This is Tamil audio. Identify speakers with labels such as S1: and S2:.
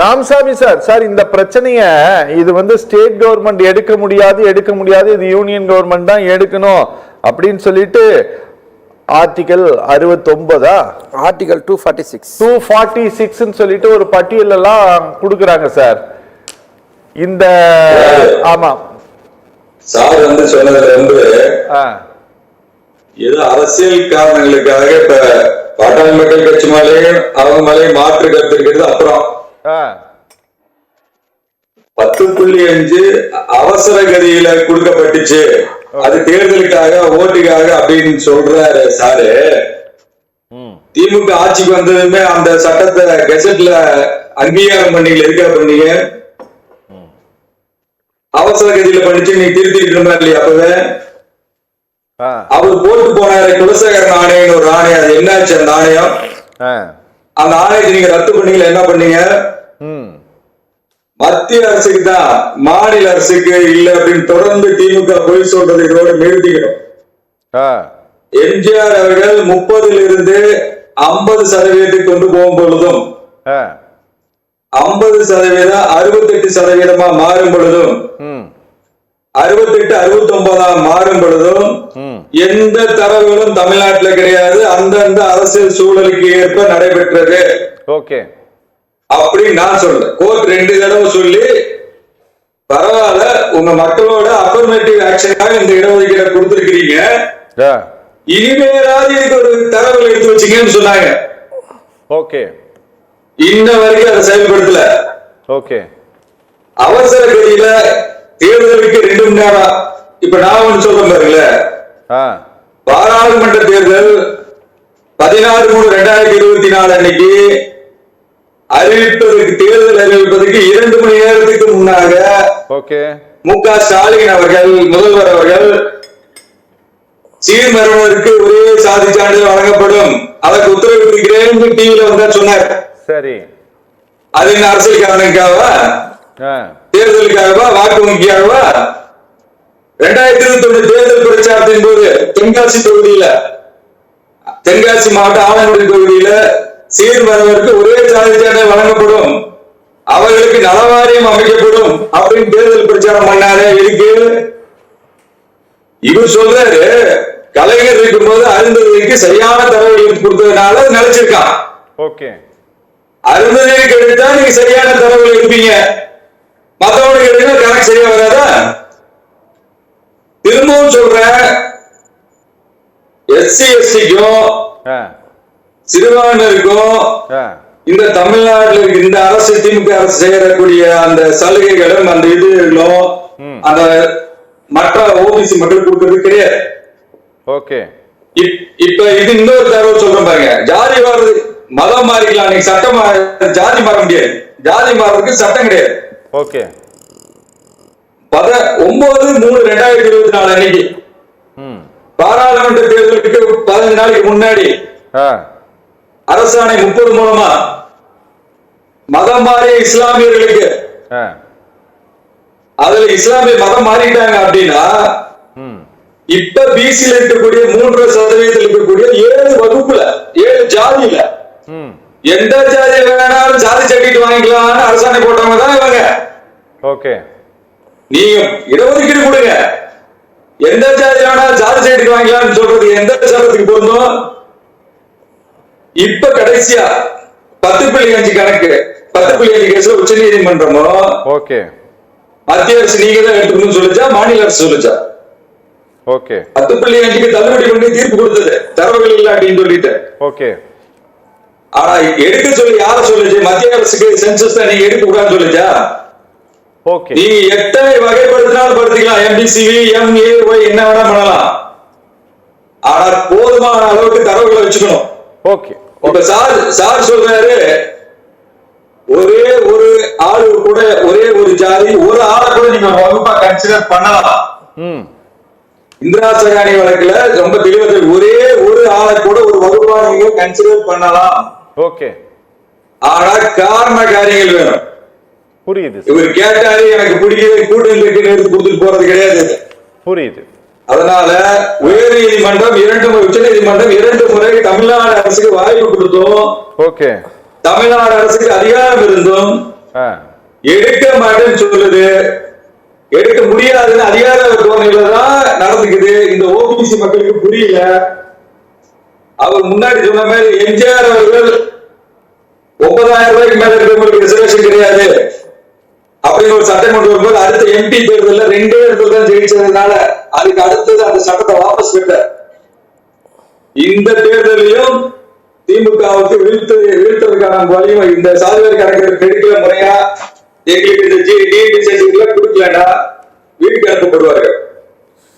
S1: ராமசாமி சார் இந்த பிரச்சனைய இது ஸ்டேட் கவர்மெண்ட் எடுக்க முடியாது இது யூனியன் கவர்மெண்ட் தான் எடுக்கணும் அப்படின்னு சொல்லிட்டு ஆர்டிகல் 69
S2: ஆர்டிகல்
S1: 246 சொல்லிட்டு ஒரு பட்டியல் எல்லாம் கொடுக்கறாங்க சார். இந்த ஆமா
S3: சார் சொன்னதுல ஏதோ அரசியல் காரணங்களுக்காக இப்ப பாட்டாளி மக்கள் கட்சி மேலேயும் அவங்க மேலேயும் மாற்று கருத்து இருக்கிறது. அப்புறம் 10.5 அவசர கதியில கொடுக்கப்பட்டுச்சு, அது தேர்தலுக்காக ஓட்டுக்காக அப்படின்னு சொல்றாரு சாரு. திமுக ஆட்சிக்கு வந்ததுமே அந்த சட்டத்தை கெசட்ல அங்கீகாரம் பண்ணீங்க, எதுக்காக பண்ணீங்க? அவசர கதியில பண்ணிச்சு, நீ திருத்திட்டு இல்லையா? அப்பவே அவர் போட்டு போனாரு குலசேகரன் ஆணையம் ஒரு ஆணையம். அது என்னாச்சு அந்த ஆணையம்? அந்த ஆணையத்தை நீங்க ரத்து பண்ணீங்களா? என்ன பண்ணீங்க? மத்திய அரசுக்கு தான், மாநில அரசுக்கு இல்ல அப்படின்னு தொடர்ந்து திமுக போய் சொல்றது இதோட நிறுத்திக்கணும். எம்ஜிஆர் அவர்கள் 30% 50% கொண்டு போகும் பொழுதும் 50% 68% மாறும் பொழுதும் 68-69 மாறும் பொழுதும் எந்த தரவுகளும் தமிழ்நாட்டில் கிடையாது. அந்தந்த அரசியல் சூழலுக்கு ஏற்ப நடைபெற்றது.
S1: ஓகே
S3: அப்படின்னு நான் சொல்றேன். கோர்ட் 2 தடவை சொல்லி பரவாயில்ல, உங்க மக்களோட அஃபர்மேட்டிவ் ஆக்ஷனுக்காக இந்த இடஒதுக்கீடை கொடுத்திருக்கிறீங்க, இனிமேலாவது இதுக்கு ஒரு தரவுகள் எடுத்து வச்சீங்கன்னு சொன்னாங்க.
S1: ஓகே
S3: இன்ன வரைக்கும் அதை செயல்படுத்தல.
S1: ஓகே
S3: அவசர கதியில தேர்தலுக்கு 2 மணி நேரம். இப்ப நான் ஒண்ணு சொல்றேன் பாருங்கள, பாராளுமன்ற தேர்தல் 16/3/2024 அன்னைக்கு அறிவிப்பதற்கு, தேர்தல் அறிவிப்பதற்கு 2 மணி நேரத்துக்கு முன்னாக மு.க. ஸ்டாலின் அவர்கள், முதல்வர் அவர்கள், சீர்மரபருக்கு ஒரே சாதி சான்றிதழ் வழங்கப்படும், அதற்கு உத்தரவிட்டிருக்கிறேன் டிவியில வந்தா சொன்னார்.
S1: சரி,
S3: அது என்ன அரசியல் காரணங்களுக்காகவா, தேர்தலுக்காகவா, வாக்கு வங்கிக்காகவா? 2021 தேர்தல் பிரச்சாரத்தின் போது தென்காசி தொகுதியில, தென்காசி மாவட்டம் ஆலங்குடி தொகுதியில சீர்மரபருக்கு ஒரே சாதி சான்றிதழ் வழங்கப்படும், அவர்களுக்கு நலவாரியம் அமைக்கப்படும் அப்படின்னு தேர்தல் பிரச்சாரம் பண்ணாரு. இதுக்கு இவர் சொல்றாரு, கலைஞர் இருக்கும் போது அருந்ததிக்கு சரியான தரவுகள் கொடுத்ததுனால நினைச்சிருக்கான்.
S1: ஓகே,
S3: அருந்ததிக்கு எடுத்தா நீங்க சரியான தரவுகள் எடுப்பீங்க, மத்தவனுக்கு எடுத்தா கணக்கு சரியா வராதா? திரும்பவும் சொல்றேன், எஸ்சி எஸ்டிக்கும் சிறுபான்மையினருக்கும் இந்த தமிழ்நாட்டில் இருக்கு இந்த அரசு, திமுக அரசு செய்யக்கூடிய அந்த சலுகைகளும் அந்த இதுகளும் அந்த மற்ற ஓபிசி மக்கள் கொடுக்கிறது கிடையாது.
S1: ஓகே,
S3: இப்ப இது இன்னொரு தகவல் சொல்றேன் பாருங்க. ஜாதி மாறுறது, மதம் மாறிக்கலாம், நீங்க சட்டம் ஜாதி மாற முடியாது, ஜாதி மாறதுக்கு சட்டம் கிடையாது.
S1: ஓகே,
S3: 19/3/2024 அன்னைக்கு பாராளுமன்ற தேர்தலுக்கு 15 நாளைக்கு முன்னாடி அரசாணை 30 மூலமா மதம் மாறிய இஸ்லாமியர்களுக்கு, அதுல இஸ்லாமிய மதம் மாறிட்டாங்க அப்படின்னா, இப்ப பிசில இருக்கக்கூடிய 3% இருக்கக்கூடிய 7 வகுப்புல 7 ஜாதியில எந்த ஜாதியில வேணாலும் ஜாதி சர்டிபிகேட் வாங்கிக்கலாம்னு அரசாணை போட்டவங்க தான் இவங்க.
S1: ஓகே,
S3: நீங்க இடஒதுக்கீடு கொடுங்க, எந்த ஜாதி வேணாலும் ஜாதி சர்டிபிகேட் வாங்கிக்கலாம்னு சொல்றது எந்த சட்டத்துக்கு பொருந்தும்? இப்ப கடைசியா 10.5 கணக்கு 10.5 கேஸ்ல உச்ச நீதிமன்றமோ மத்திய அரசு நீங்க தான் எடுத்துக்கணும்னு சொல்லிச்சா, மாநில அரசு சொல்லிச்சா? 10.5க்கு தள்ளுபடி பண்ணி தீர்ப்பு கொடுத்தது, தரவுகள் இல்ல அப்படின்னு சொல்லிட்டு.
S1: ஓகே,
S3: ஆனா எடுக்க சொல்லி யார சொல்லுச்சு? மத்திய அரசுக்கு சென்சஸ் தான் நீங்க எடுக்க கூடாதுன்னு சொல்லிச்சா?
S1: ஓகே,
S3: நீங்க எத்தனை வகைப்படுத்தினாலும் படுத்திக்கலாம், எம்பிசிவி எம்ஏஒய் என்ன வேணா பண்ணலாம், ஆனா போதுமான அளவுக்கு தரவுகளை வச்சுக்கணும்.
S1: ஓகே,
S3: இப்ப சார் சொல்றாரு, ஒரே ஒரு ஆளு கூட, ஒரே ஒரு ஜாதி, ஒரு ஆளை கூட நீங்க வகுப்பா கன்சிடர் பண்ணலாம். இந்திரா சகானி வழக்குல ரொம்ப தெளிவாக ஒரே ஒரு ஆளை கூட ஒரு வகுப்பா நீங்க கன்சிடர் பண்ணலாம்.
S1: ஓகே,
S3: ஆனா காரண காரியங்கள் வேணும்.
S1: புரியுது.
S3: இவர் கேட்டாரு, எனக்கு பிடிக்குது கூட்டணி இருக்குன்னு எடுத்து கொடுத்துட்டு போறது கிடையாது.
S1: புரியுது.
S3: அதனால உயர் நீதிமன்றம் 2 முறை, உச்ச நீதிமன்றம் 2 முறை தமிழ்நாடு அரசுக்கு வாய்ப்பு கொடுத்தோம்.
S1: ஓகே,
S3: தமிழ்நாடு அரசுக்கு அதிகாரம் இருந்தும் எடுக்க மாட்டேன்னு சொல்லுது, எடுக்க முடியாதுன்னு அதிகார தோரணையில தான் நடந்துக்குது. இந்த ஓபிசி மக்களுக்கு புரியல. அவர் முன்னாடி சொன்ன மாதிரி எம்ஜிஆர் அவர்கள் 9,000 ரூபாய்க்கு மேல இருக்கிறவங்களுக்கு ரிசர்வேஷன் கிடையாது அப்படின்னு ஒரு சட்டம் கொண்டு வரும்போது அடுத்த எம்பி தேர்தல் 2 இடத்துல தான் ஜெயிச்சதுனால அதுக்கு அடுத்தது அந்த சட்டத்தை வாபஸ் பெற்ற. இந்த தேர்தலையும் திமுகவுக்கு வீழ்த்ததுக்கான வழியும் இந்த சாதிவாரி கணக்கு எடுக்கல முறையா எங்களுக்கு இந்த கொடுக்கலன்னா வீட்டுக்கு அனுப்பப்படுவார்கள்.